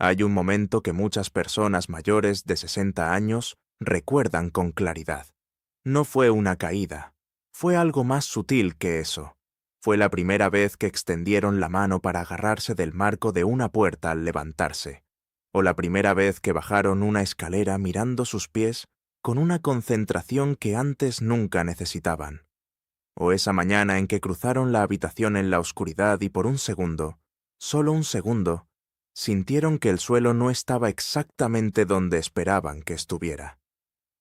Hay un momento que muchas personas mayores de 60 años recuerdan con claridad. No fue una caída, fue algo más sutil que eso. Fue la primera vez que extendieron la mano para agarrarse del marco de una puerta al levantarse, o la primera vez que bajaron una escalera mirando sus pies con una concentración que antes nunca necesitaban, o esa mañana en que cruzaron la habitación en la oscuridad y por un segundo, solo un segundo, sintieron que el suelo no estaba exactamente donde esperaban que estuviera.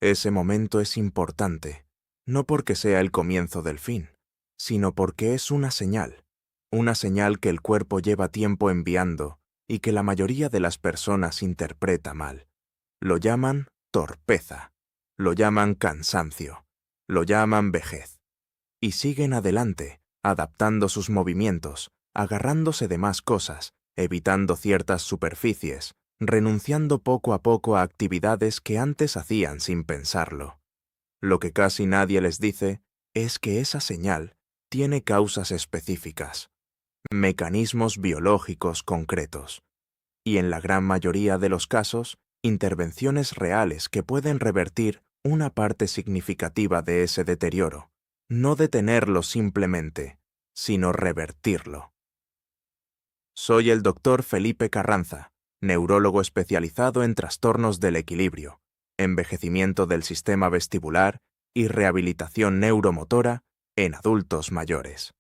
Ese momento es importante, no porque sea el comienzo del fin, sino porque es una señal que el cuerpo lleva tiempo enviando y que la mayoría de las personas interpreta mal. Lo llaman torpeza, lo llaman cansancio, lo llaman vejez. Y siguen adelante, adaptando sus movimientos, agarrándose de más cosas, evitando ciertas superficies, renunciando poco a poco a actividades que antes hacían sin pensarlo. Lo que casi nadie les dice es que esa señal tiene causas específicas, mecanismos biológicos concretos, y en la gran mayoría de los casos, intervenciones reales que pueden revertir una parte significativa de ese deterioro, no detenerlo simplemente, sino revertirlo. Soy el Dr. Felipe Carranza, neurólogo especializado en trastornos del equilibrio, envejecimiento del sistema vestibular y rehabilitación neuromotora en adultos mayores.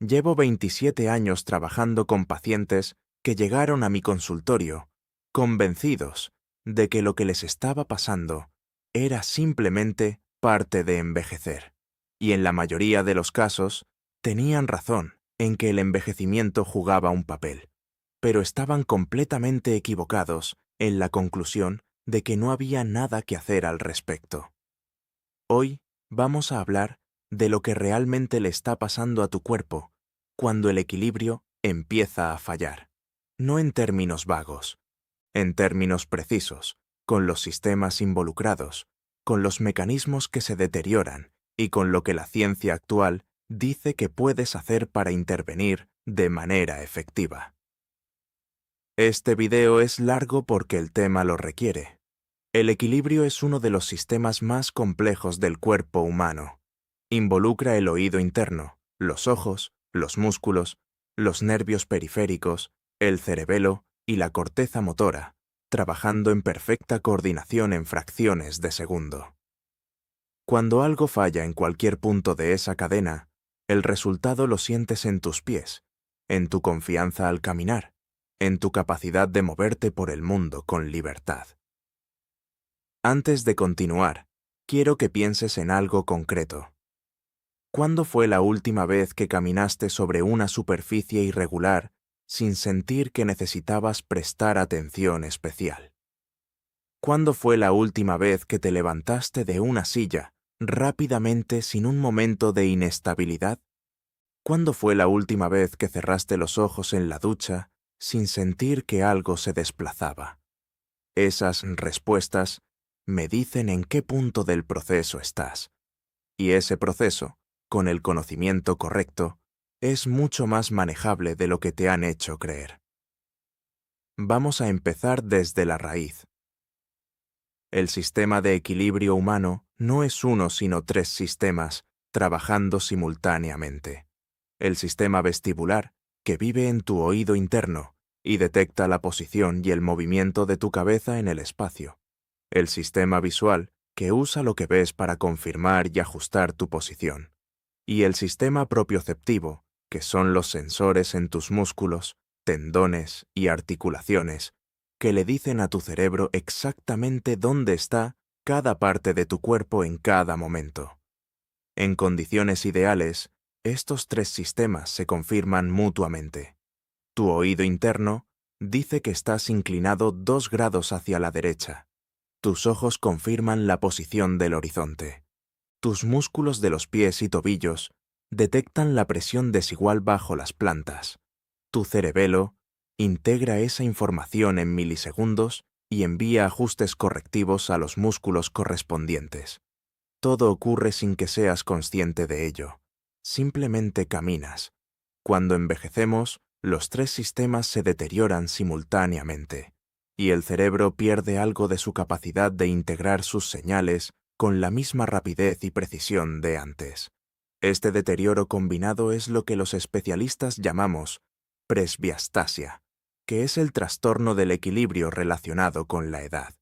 Llevo 27 años trabajando con pacientes que llegaron a mi consultorio convencidos de que lo que les estaba pasando era simplemente parte de envejecer. Y en la mayoría de los casos tenían razón en que el envejecimiento jugaba un papel, pero estaban completamente equivocados en la conclusión de que no había nada que hacer al respecto. Hoy vamos a hablar de lo que realmente le está pasando a tu cuerpo cuando el equilibrio empieza a fallar, no en términos vagos, en términos precisos, con los sistemas involucrados, con los mecanismos que se deterioran y con lo que la ciencia actual dice que puedes hacer para intervenir de manera efectiva. Este video es largo porque el tema lo requiere. El equilibrio es uno de los sistemas más complejos del cuerpo humano. Involucra el oído interno, los ojos, los músculos, los nervios periféricos, el cerebelo y la corteza motora, trabajando en perfecta coordinación en fracciones de segundo. Cuando algo falla en cualquier punto de esa cadena, el resultado lo sientes en tus pies, en tu confianza al caminar, en tu capacidad de moverte por el mundo con libertad. Antes de continuar, quiero que pienses en algo concreto. ¿Cuándo fue la última vez que caminaste sobre una superficie irregular sin sentir que necesitabas prestar atención especial? ¿Cuándo fue la última vez que te levantaste de una silla rápidamente sin un momento de inestabilidad? ¿Cuándo fue la última vez que cerraste los ojos en la ducha sin sentir que algo se desplazaba? Esas respuestas me dicen en qué punto del proceso estás. Y ese proceso, con el conocimiento correcto, es mucho más manejable de lo que te han hecho creer. Vamos a empezar desde la raíz. El sistema de equilibrio humano no es uno sino tres sistemas trabajando simultáneamente. El sistema vestibular, que vive en tu oído interno y detecta la posición y el movimiento de tu cabeza en el espacio. El sistema visual, que usa lo que ves para confirmar y ajustar tu posición. Y el sistema propioceptivo, que son los sensores en tus músculos, tendones y articulaciones, que le dicen a tu cerebro exactamente dónde está cada parte de tu cuerpo en cada momento. En condiciones ideales, estos tres sistemas se confirman mutuamente. Tu oído interno dice que estás inclinado 2 grados hacia la derecha. Tus ojos confirman la posición del horizonte. Tus músculos de los pies y tobillos detectan la presión desigual bajo las plantas. Tu cerebelo integra esa información en milisegundos y envía ajustes correctivos a los músculos correspondientes. Todo ocurre sin que seas consciente de ello. Simplemente caminas. Cuando envejecemos, Los tres sistemas se deterioran simultáneamente, y el cerebro pierde algo de su capacidad de integrar sus señales con la misma rapidez y precisión de antes. Este deterioro combinado es lo que los especialistas llamamos presbiastasia, que es el trastorno del equilibrio relacionado con la edad,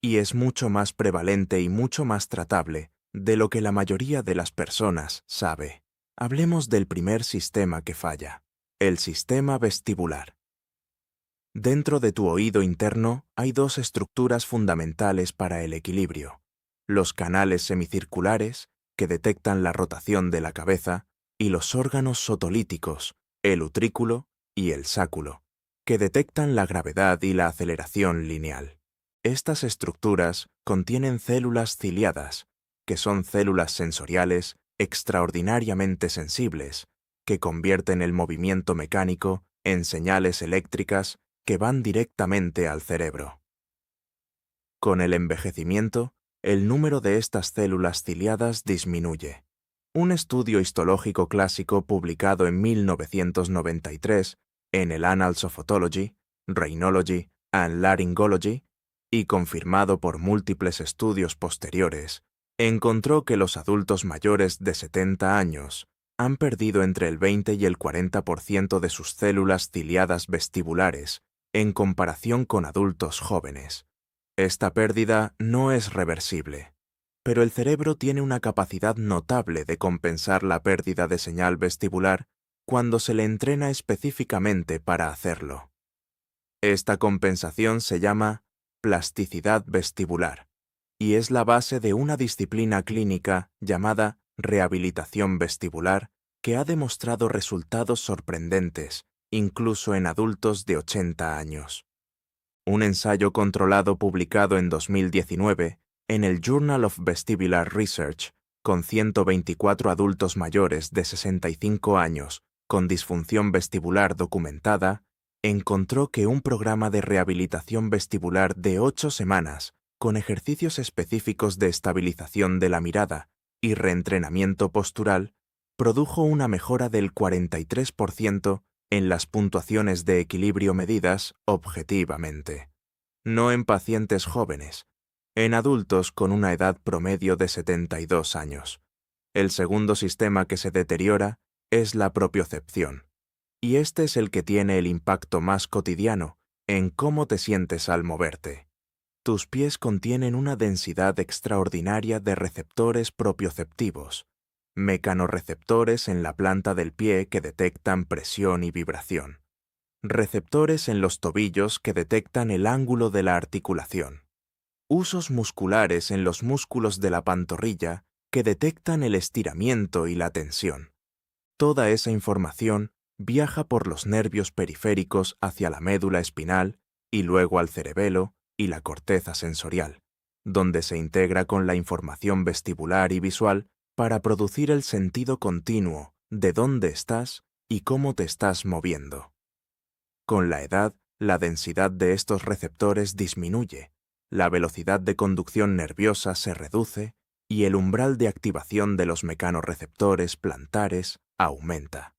y es mucho más prevalente y mucho más tratable de lo que la mayoría de las personas sabe. Hablemos del primer sistema que falla, el sistema vestibular. Dentro de tu oído interno hay dos estructuras fundamentales para el equilibrio: los canales semicirculares, que detectan la rotación de la cabeza, y los órganos sotolíticos, el utrículo y el sáculo, que detectan la gravedad y la aceleración lineal. Estas estructuras contienen células ciliadas, que son células sensoriales extraordinariamente sensibles, que convierten el movimiento mecánico en señales eléctricas que van directamente al cerebro. Con el envejecimiento, el número de estas células ciliadas disminuye. Un estudio histológico clásico publicado en 1993 en el Annals of Otology, Rhinology and Laryngology, y confirmado por múltiples estudios posteriores, encontró que los adultos mayores de 70 años han perdido entre el 20 y el 40% de sus células ciliadas vestibulares en comparación con adultos jóvenes. Esta pérdida no es reversible, pero el cerebro tiene una capacidad notable de compensar la pérdida de señal vestibular cuando se le entrena específicamente para hacerlo. Esta compensación se llama plasticidad vestibular y es la base de una disciplina clínica llamada rehabilitación vestibular que ha demostrado resultados sorprendentes, incluso en adultos de 80 años. Un ensayo controlado publicado en 2019 en el Journal of Vestibular Research, con 124 adultos mayores de 65 años con disfunción vestibular documentada, encontró que un programa de rehabilitación vestibular de 8 semanas, con ejercicios específicos de estabilización de la mirada y reentrenamiento postural, produjo una mejora del 43% en las puntuaciones de equilibrio medidas objetivamente. No en pacientes jóvenes, en adultos con una edad promedio de 72 años. El segundo sistema que se deteriora es la propiocepción, y este es el que tiene el impacto más cotidiano en cómo te sientes al moverte. Tus pies contienen una densidad extraordinaria de receptores propioceptivos, mecanorreceptores en la planta del pie que detectan presión y vibración, receptores en los tobillos que detectan el ángulo de la articulación, usos musculares en los músculos de la pantorrilla que detectan el estiramiento y la tensión. Toda esa información viaja por los nervios periféricos hacia la médula espinal y luego al cerebelo y la corteza sensorial, donde se integra con la información vestibular y visual para producir el sentido continuo de dónde estás y cómo te estás moviendo. Con la edad, la densidad de estos receptores disminuye, la velocidad de conducción nerviosa se reduce y el umbral de activación de los mecanorreceptores plantares aumenta.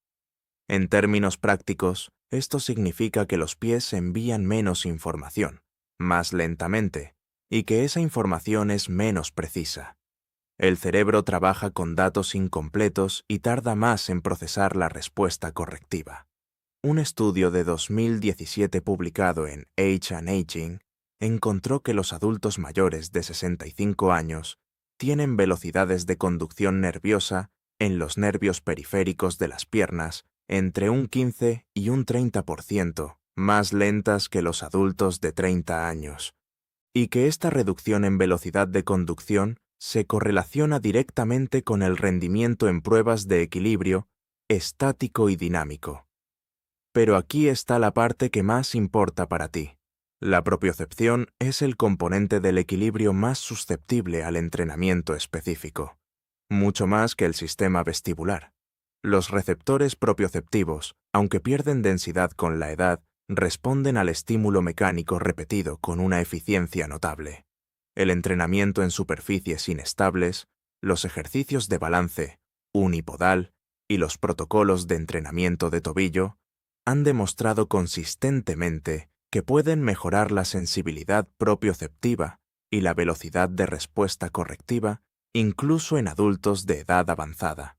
En términos prácticos, esto significa que los pies envían menos información, más lentamente, y que esa información es menos precisa. El cerebro trabaja con datos incompletos y tarda más en procesar la respuesta correctiva. Un estudio de 2017 publicado en Age and Aging encontró que los adultos mayores de 65 años tienen velocidades de conducción nerviosa en los nervios periféricos de las piernas entre un 15 y un 30% más lentas que los adultos de 30 años, y que esta reducción en velocidad de conducción se correlaciona directamente con el rendimiento en pruebas de equilibrio estático y dinámico. Pero aquí está la parte que más importa para ti. La propiocepción es el componente del equilibrio más susceptible al entrenamiento específico, mucho más que el sistema vestibular. Los receptores propioceptivos, aunque pierden densidad con la edad, responden al estímulo mecánico repetido con una eficiencia notable. El entrenamiento en superficies inestables, los ejercicios de balance unipodal y los protocolos de entrenamiento de tobillo han demostrado consistentemente que pueden mejorar la sensibilidad propioceptiva y la velocidad de respuesta correctiva incluso en adultos de edad avanzada.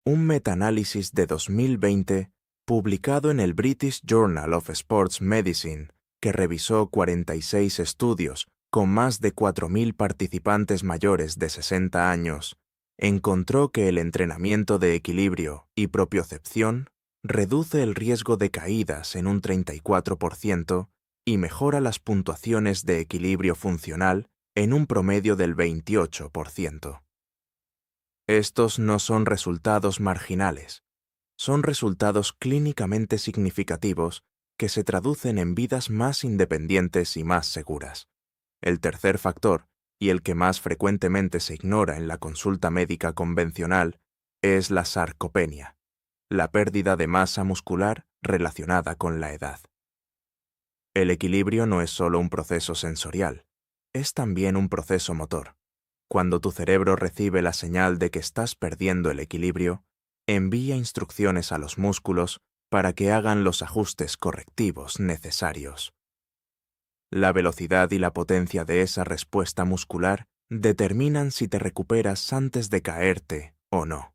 Un metaanálisis de 2020, publicado en el British Journal of Sports Medicine, que revisó 46 estudios con más de 4.000 participantes mayores de 60 años, encontró que el entrenamiento de equilibrio y propiocepción reduce el riesgo de caídas en un 34% y mejora las puntuaciones de equilibrio funcional en un promedio del 28%. Estos no son resultados marginales, son resultados clínicamente significativos que se traducen en vidas más independientes y más seguras. El tercer factor, y el que más frecuentemente se ignora en la consulta médica convencional, es la sarcopenia, la pérdida de masa muscular relacionada con la edad. El equilibrio no es solo un proceso sensorial, es también un proceso motor. Cuando tu cerebro recibe la señal de que estás perdiendo el equilibrio, envía instrucciones a los músculos para que hagan los ajustes correctivos necesarios. La velocidad y la potencia de esa respuesta muscular determinan si te recuperas antes de caerte o no.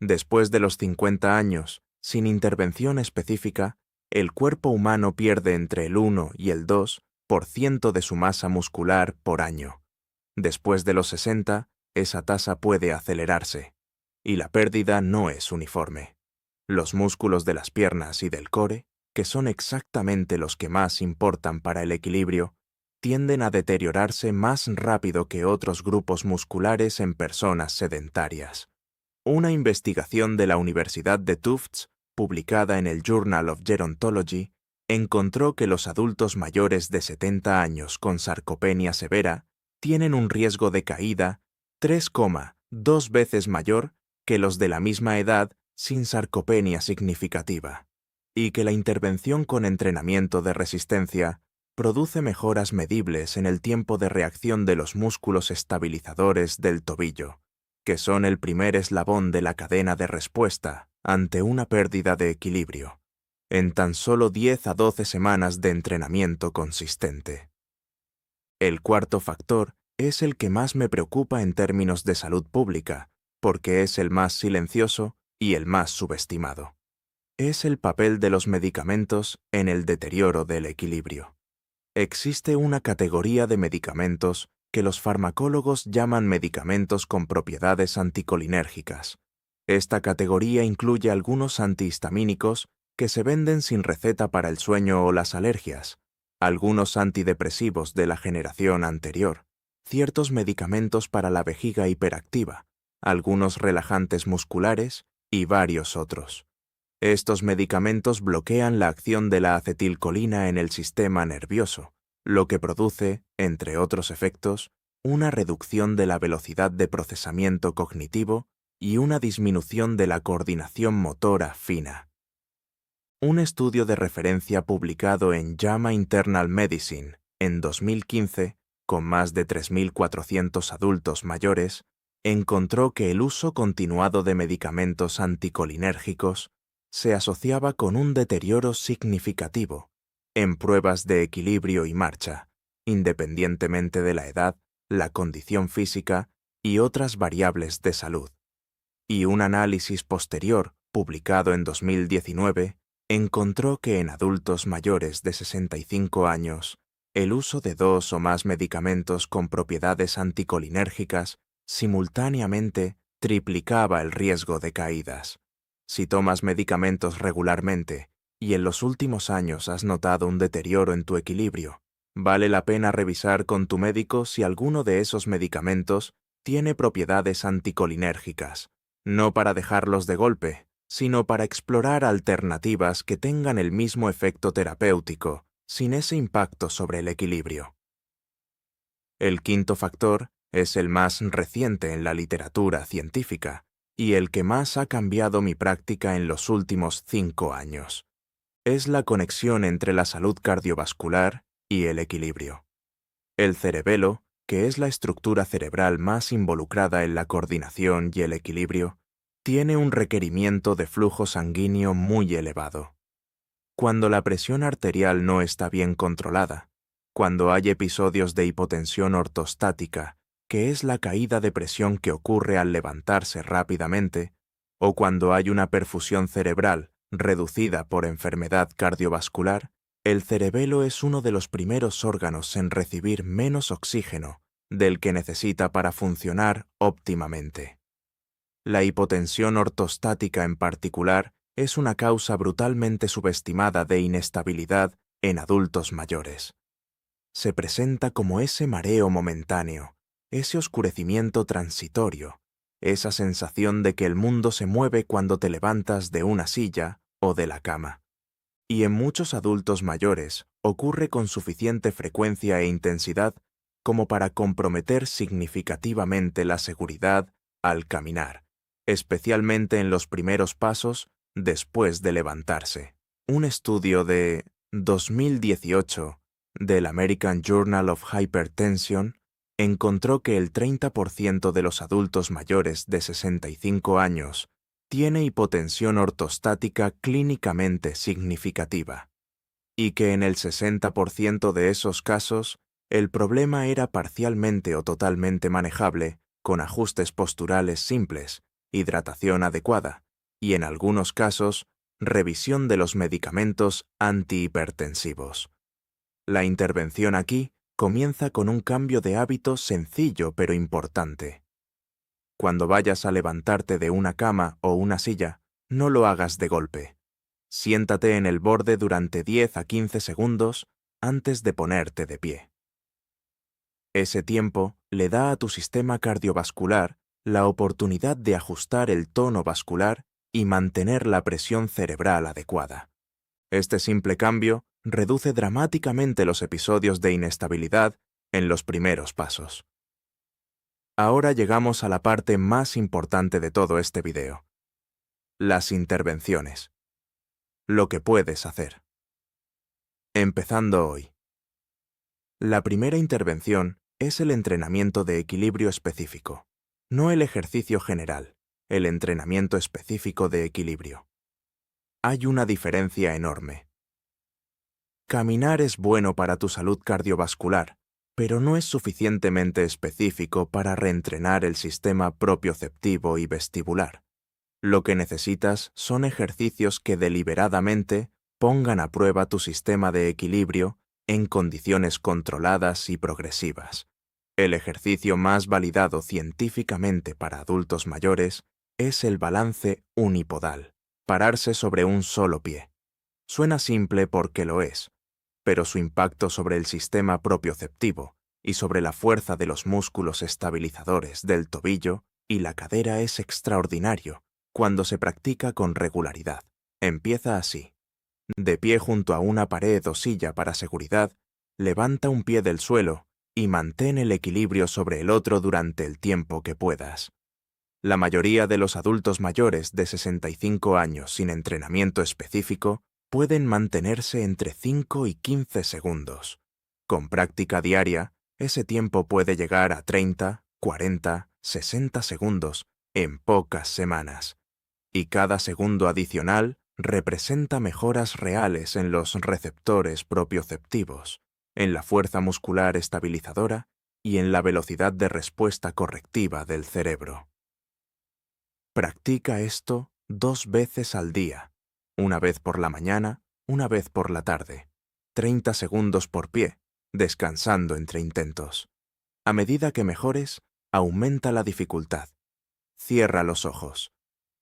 Después de los 50 años, sin intervención específica, el cuerpo humano pierde entre el 1 y el 2% de su masa muscular por año. Después de los 60, esa tasa puede acelerarse, y la pérdida no es uniforme. Los músculos de las piernas y del core, que son exactamente los que más importan para el equilibrio, tienden a deteriorarse más rápido que otros grupos musculares en personas sedentarias. Una investigación de la Universidad de Tufts, publicada en el Journal of Gerontology, encontró que los adultos mayores de 70 años con sarcopenia severa tienen un riesgo de caída 3,2 veces mayor que los de la misma edad sin sarcopenia significativa, y que la intervención con entrenamiento de resistencia produce mejoras medibles en el tiempo de reacción de los músculos estabilizadores del tobillo, que son el primer eslabón de la cadena de respuesta ante una pérdida de equilibrio, en tan solo 10 a 12 semanas de entrenamiento consistente. El cuarto factor es el que más me preocupa en términos de salud pública, porque es el más silencioso y el más subestimado. Es el papel de los medicamentos en el deterioro del equilibrio. Existe una categoría de medicamentos que los farmacólogos llaman medicamentos con propiedades anticolinérgicas. Esta categoría incluye algunos antihistamínicos que se venden sin receta para el sueño o las alergias, algunos antidepresivos de la generación anterior, ciertos medicamentos para la vejiga hiperactiva, algunos relajantes musculares y varios otros. Estos medicamentos bloquean la acción de la acetilcolina en el sistema nervioso, lo que produce, entre otros efectos, una reducción de la velocidad de procesamiento cognitivo y una disminución de la coordinación motora fina. Un estudio de referencia publicado en JAMA Internal Medicine en 2015, con más de 3.400 adultos mayores, encontró que el uso continuado de medicamentos anticolinérgicos se asociaba con un deterioro significativo en pruebas de equilibrio y marcha, independientemente de la edad, la condición física y otras variables de salud. Y un análisis posterior, publicado en 2019, encontró que en adultos mayores de 65 años, el uso de 2 o más medicamentos con propiedades anticolinérgicas simultáneamente triplicaba el riesgo de caídas. Si tomas medicamentos regularmente y en los últimos años has notado un deterioro en tu equilibrio, vale la pena revisar con tu médico si alguno de esos medicamentos tiene propiedades anticolinérgicas, no para dejarlos de golpe, sino para explorar alternativas que tengan el mismo efecto terapéutico, sin ese impacto sobre el equilibrio. El quinto factor es el más reciente en la literatura científica y el que más ha cambiado mi práctica en los últimos 5 años. Es la conexión entre la salud cardiovascular y el equilibrio. El cerebelo, que es la estructura cerebral más involucrada en la coordinación y el equilibrio, tiene un requerimiento de flujo sanguíneo muy elevado. Cuando la presión arterial no está bien controlada, cuando hay episodios de hipotensión ortostática, que es la caída de presión que ocurre al levantarse rápidamente, o cuando hay una perfusión cerebral reducida por enfermedad cardiovascular, el cerebelo es uno de los primeros órganos en recibir menos oxígeno del que necesita para funcionar óptimamente. La hipotensión ortostática en particular es una causa brutalmente subestimada de inestabilidad en adultos mayores. Se presenta como ese mareo momentáneo, ese oscurecimiento transitorio, esa sensación de que el mundo se mueve cuando te levantas de una silla o de la cama. Y en muchos adultos mayores ocurre con suficiente frecuencia e intensidad como para comprometer significativamente la seguridad al caminar, especialmente en los primeros pasos después de levantarse. Un estudio de 2018 del American Journal of Hypertension encontró que el 30% de los adultos mayores de 65 años tiene hipotensión ortostática clínicamente significativa, y que en el 60% de esos casos el problema era parcialmente o totalmente manejable con ajustes posturales simples, hidratación adecuada y, en algunos casos, revisión de los medicamentos antihipertensivos. La intervención aquí comienza con un cambio de hábito sencillo pero importante. Cuando vayas a levantarte de una cama o una silla, no lo hagas de golpe. Siéntate en el borde durante 10 a 15 segundos antes de ponerte de pie. Ese tiempo le da a tu sistema cardiovascular la oportunidad de ajustar el tono vascular y mantener la presión cerebral adecuada. Este simple cambio reduce dramáticamente los episodios de inestabilidad en los primeros pasos. Ahora llegamos a la parte más importante de todo este video: las intervenciones. Lo que puedes hacer. Empezando hoy. La primera intervención es el entrenamiento de equilibrio específico, no el ejercicio general, el entrenamiento específico de equilibrio. Hay una diferencia enorme. Caminar es bueno para tu salud cardiovascular, pero no es suficientemente específico para reentrenar el sistema propioceptivo y vestibular. Lo que necesitas son ejercicios que deliberadamente pongan a prueba tu sistema de equilibrio en condiciones controladas y progresivas. El ejercicio más validado científicamente para adultos mayores es el balance unipodal, pararse sobre un solo pie. Suena simple porque lo es, pero su impacto sobre el sistema propioceptivo y sobre la fuerza de los músculos estabilizadores del tobillo y la cadera es extraordinario cuando se practica con regularidad. Empieza así. De pie junto a una pared o silla para seguridad, levanta un pie del suelo y mantén el equilibrio sobre el otro durante el tiempo que puedas. La mayoría de los adultos mayores de 65 años sin entrenamiento específico pueden mantenerse entre 5 y 15 segundos. Con práctica diaria, ese tiempo puede llegar a 30, 40, 60 segundos en pocas semanas. Y cada segundo adicional representa mejoras reales en los receptores propioceptivos, en la fuerza muscular estabilizadora y en la velocidad de respuesta correctiva del cerebro. Practica esto 2 veces al día, una vez por la mañana, una vez por la tarde, 30 segundos por pie, descansando entre intentos. A medida que mejores, aumenta la dificultad. Cierra los ojos.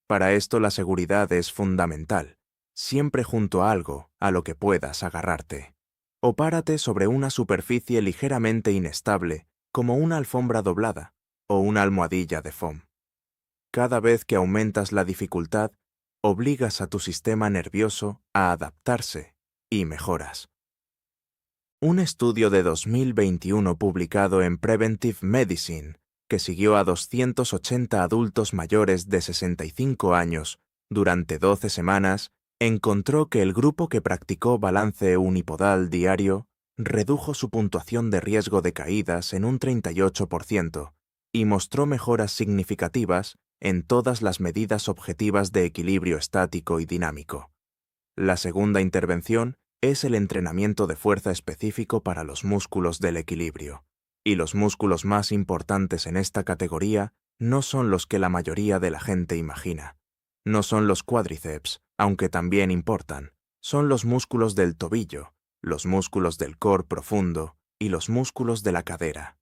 Para esto la seguridad es fundamental, siempre junto a algo a lo que puedas agarrarte. O párate sobre una superficie ligeramente inestable, como una alfombra doblada o una almohadilla de foam. Cada vez que aumentas la dificultad, obligas a tu sistema nervioso a adaptarse y mejoras. Un estudio de 2021 publicado en Preventive Medicine, que siguió a 280 adultos mayores de 65 años durante 12 semanas, encontró que el grupo que practicó balance unipodal diario redujo su puntuación de riesgo de caídas en un 38% y mostró mejoras significativas en todas las medidas objetivas de equilibrio estático y dinámico. La segunda intervención es el entrenamiento de fuerza específico para los músculos del equilibrio, y los músculos más importantes en esta categoría no son los que la mayoría de la gente imagina. No son los cuádriceps, aunque también importan, son los músculos del tobillo, los músculos del core profundo y los músculos de la cadera.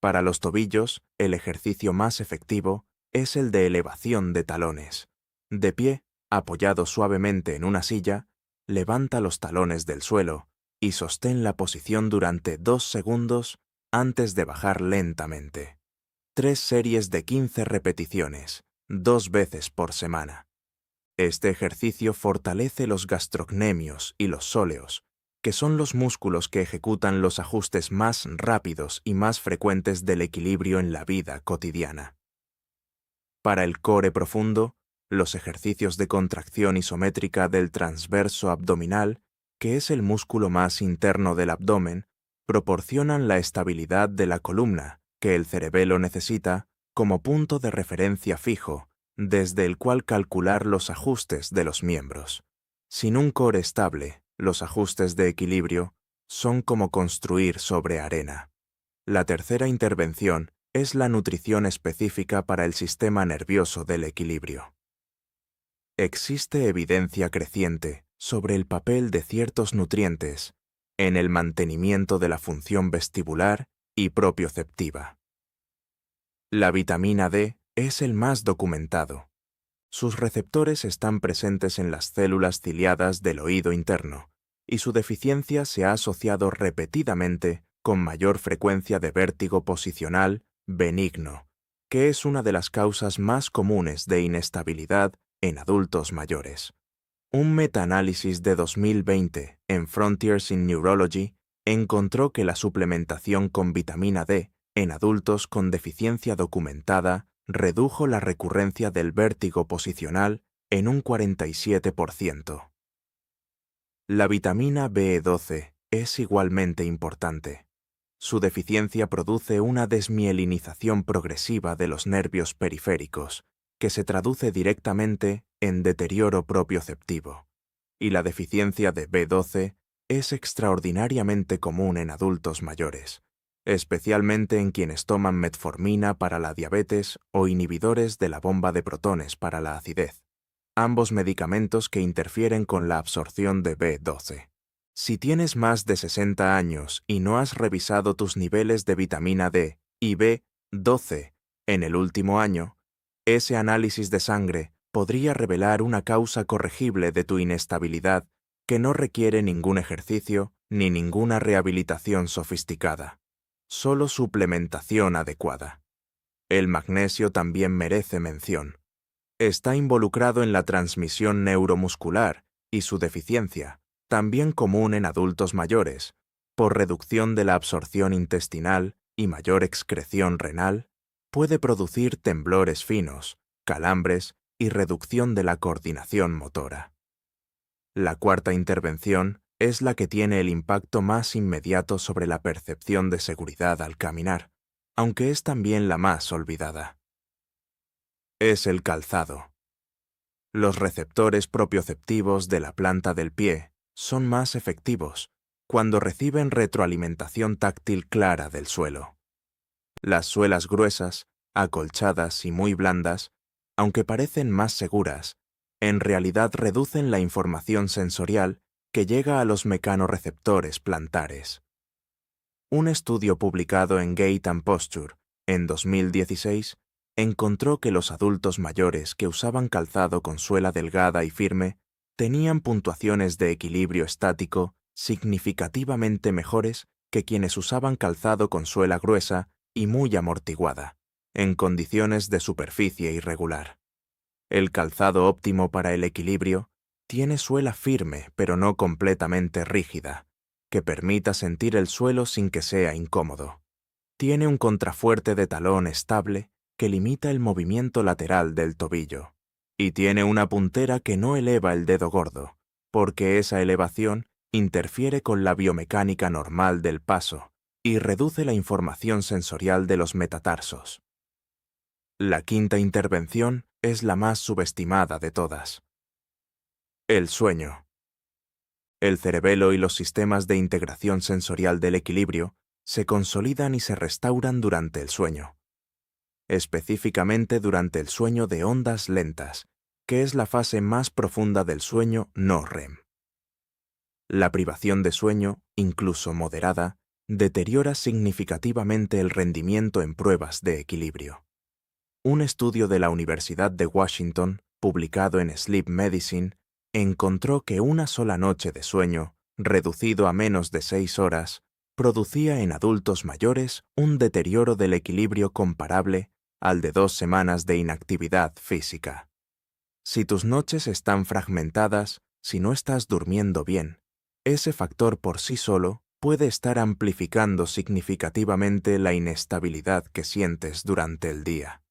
Para los tobillos, el ejercicio más efectivo es el de elevación de talones. De pie, apoyado suavemente en una silla, levanta los talones del suelo y sostén la posición durante 2 segundos antes de bajar lentamente. 3 series de 15 repeticiones, 2 veces por semana. Este ejercicio fortalece los gastrocnemios y los sóleos, que son los músculos que ejecutan los ajustes más rápidos y más frecuentes del equilibrio en la vida cotidiana. Para el core profundo, los ejercicios de contracción isométrica del transverso abdominal, que es el músculo más interno del abdomen, proporcionan la estabilidad de la columna que el cerebelo necesita como punto de referencia fijo, desde el cual calcular los ajustes de los miembros. Sin un core estable, los ajustes de equilibrio son como construir sobre arena. La tercera intervención es la nutrición específica para el sistema nervioso del equilibrio. Existe evidencia creciente sobre el papel de ciertos nutrientes en el mantenimiento de la función vestibular y propioceptiva. La vitamina D es el más documentado. Sus receptores están presentes en las células ciliadas del oído interno, y su deficiencia se ha asociado repetidamente con mayor frecuencia de vértigo posicional benigno, que es una de las causas más comunes de inestabilidad en adultos mayores. Un metaanálisis de 2020 en Frontiers in Neurology encontró que la suplementación con vitamina D en adultos con deficiencia documentada redujo la recurrencia del vértigo posicional en un 47%. La vitamina B12 es igualmente importante. Su deficiencia produce una desmielinización progresiva de los nervios periféricos, que se traduce directamente en deterioro propioceptivo. Y la deficiencia de B12 es extraordinariamente común en adultos mayores, especialmente en quienes toman metformina para la diabetes o inhibidores de la bomba de protones para la acidez, ambos medicamentos que interfieren con la absorción de B12. Si tienes más de 60 años y no has revisado tus niveles de vitamina D y B12 en el último año, ese análisis de sangre podría revelar una causa corregible de tu inestabilidad que no requiere ningún ejercicio ni ninguna rehabilitación sofisticada, solo suplementación adecuada. El magnesio también merece mención. Está involucrado en la transmisión neuromuscular y su deficiencia, también común en adultos mayores, por reducción de la absorción intestinal y mayor excreción renal, puede producir temblores finos, calambres y reducción de la coordinación motora. La cuarta intervención es la que tiene el impacto más inmediato sobre la percepción de seguridad al caminar, aunque es también la más olvidada. Es el calzado. Los receptores propioceptivos de la planta del pie son más efectivos cuando reciben retroalimentación táctil clara del suelo. Las suelas gruesas, acolchadas y muy blandas, aunque parecen más seguras, en realidad reducen la información sensorial que llega a los mecanorreceptores plantares. Un estudio publicado en Gait and Posture en 2016 encontró que los adultos mayores que usaban calzado con suela delgada y firme tenían puntuaciones de equilibrio estático significativamente mejores que quienes usaban calzado con suela gruesa y muy amortiguada, en condiciones de superficie irregular. El calzado óptimo para el equilibrio tiene suela firme pero no completamente rígida, que permita sentir el suelo sin que sea incómodo. Tiene un contrafuerte de talón estable que limita el movimiento lateral del tobillo, y tiene una puntera que no eleva el dedo gordo, porque esa elevación interfiere con la biomecánica normal del paso y reduce la información sensorial de los metatarsos. La quinta intervención es la más subestimada de todas. El sueño. El cerebelo y los sistemas de integración sensorial del equilibrio se consolidan y se restauran durante el sueño. Específicamente durante el sueño de ondas lentas, que es la fase más profunda del sueño no REM. La privación de sueño, incluso moderada, deteriora significativamente el rendimiento en pruebas de equilibrio. Un estudio de la Universidad de Washington, publicado en Sleep Medicine, encontró que una sola noche de sueño, reducido a menos de 6 horas, producía en adultos mayores un deterioro del equilibrio comparable al de 2 semanas de inactividad física. Si tus noches están fragmentadas, si no estás durmiendo bien, ese factor por sí solo puede estar amplificando significativamente la inestabilidad que sientes durante el día.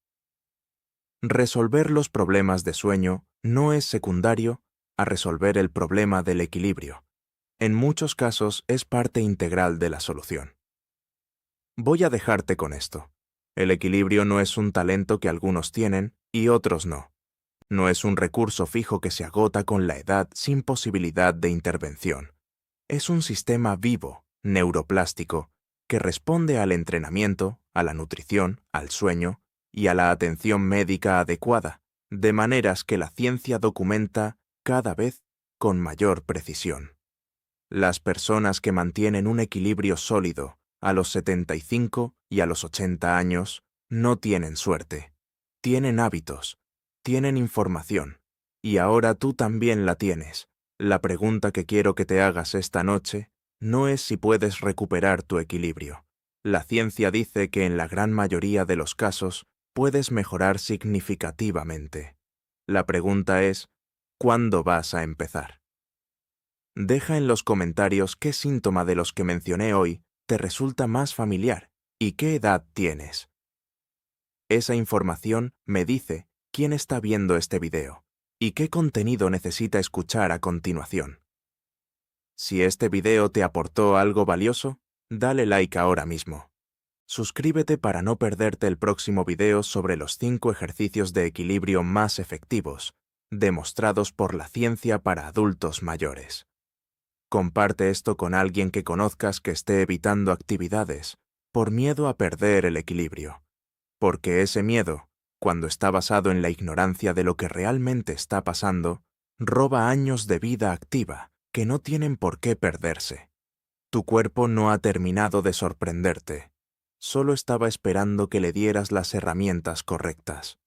Resolver los problemas de sueño no es secundario a resolver el problema del equilibrio. En muchos casos es parte integral de la solución. Voy a dejarte con esto. El equilibrio no es un talento que algunos tienen y otros no. No es un recurso fijo que se agota con la edad sin posibilidad de intervención. Es un sistema vivo, neuroplástico, que responde al entrenamiento, a la nutrición, al sueño y a la atención médica adecuada, de maneras que la ciencia documenta cada vez con mayor precisión. Las personas que mantienen un equilibrio sólido a los 75 y a los 80 años no tienen suerte, tienen hábitos, tienen información, y ahora tú también la tienes. La pregunta que quiero que te hagas esta noche no es si puedes recuperar tu equilibrio. La ciencia dice que en la gran mayoría de los casos puedes mejorar significativamente. La pregunta es, ¿cuándo vas a empezar? Deja en los comentarios qué síntoma de los que mencioné hoy te resulta más familiar y qué edad tienes. Esa información me dice quién está viendo este video y qué contenido necesita escuchar a continuación. Si este video te aportó algo valioso, dale like ahora mismo. Suscríbete para no perderte el próximo video sobre los 5 ejercicios de equilibrio más efectivos, demostrados por la ciencia para adultos mayores. Comparte esto con alguien que conozcas que esté evitando actividades por miedo a perder el equilibrio. Porque ese miedo, cuando está basado en la ignorancia de lo que realmente está pasando, roba años de vida activa que no tienen por qué perderse. Tu cuerpo no ha terminado de sorprenderte, solo estaba esperando que le dieras las herramientas correctas.